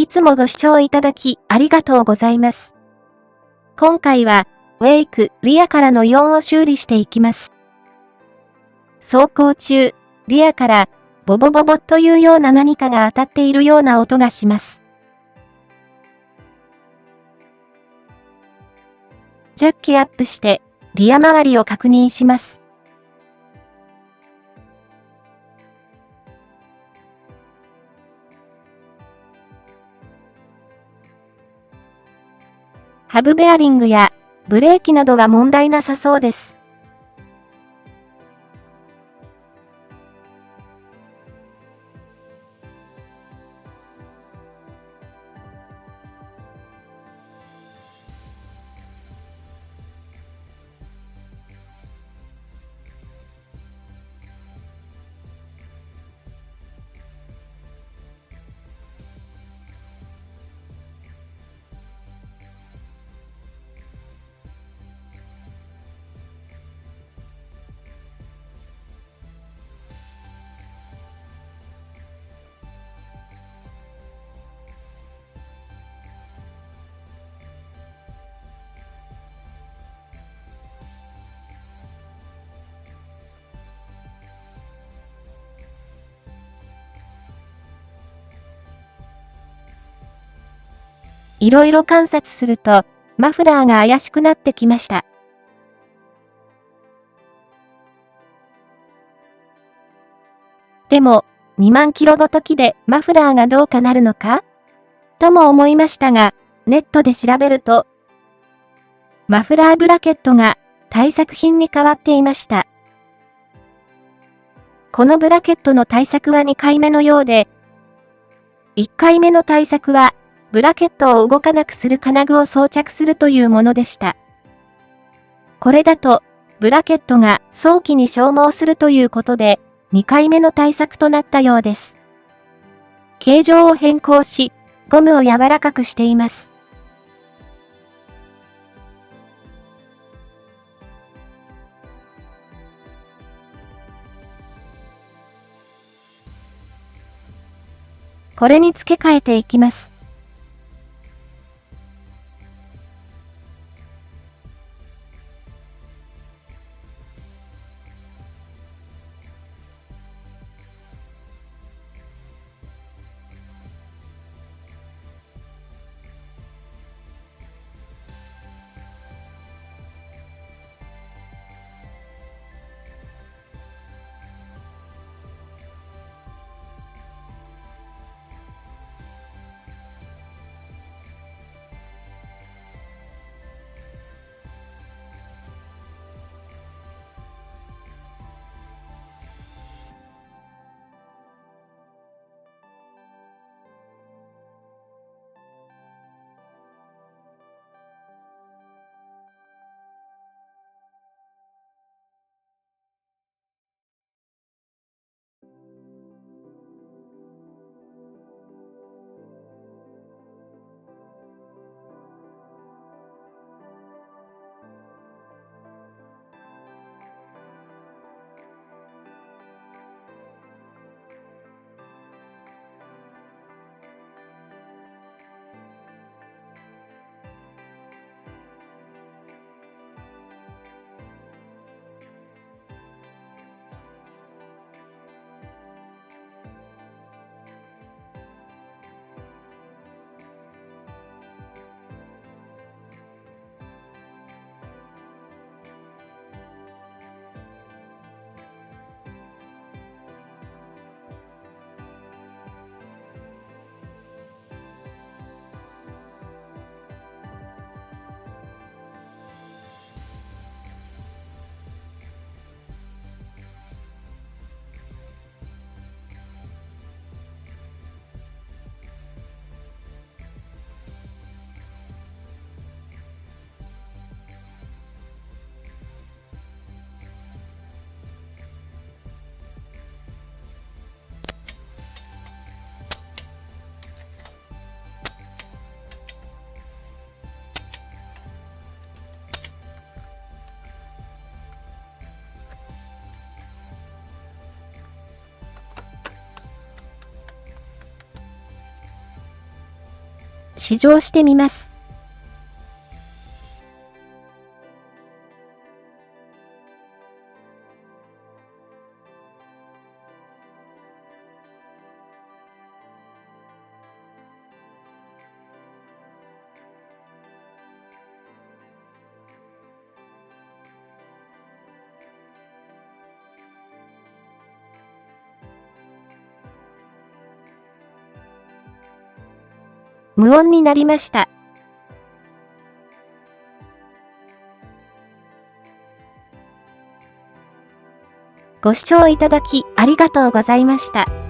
いつもご視聴いただきありがとうございます。今回は、ウェイク、リアからのイオンを修理していきます。走行中、リアから、ボボボボというような何かが当たっているような音がします。ジャッキアップして、リア周りを確認します。ハブベアリングやブレーキなどは問題なさそうです。いろいろ観察すると、マフラーが怪しくなってきました。でも、2万キロごときでマフラーがどうかなるのかとも思いましたが、ネットで調べると、マフラーブラケットが対策品に変わっていました。このブラケットの対策は2回目のようで、1回目の対策は、ブラケットを動かなくする金具を装着するというものでした。これだと、ブラケットが早期に消耗するということで、2回目の対策となったようです。形状を変更し、ゴムを柔らかくしています。これに付け替えていきます。試乗してみます。無音になりました。ご視聴いただきありがとうございました。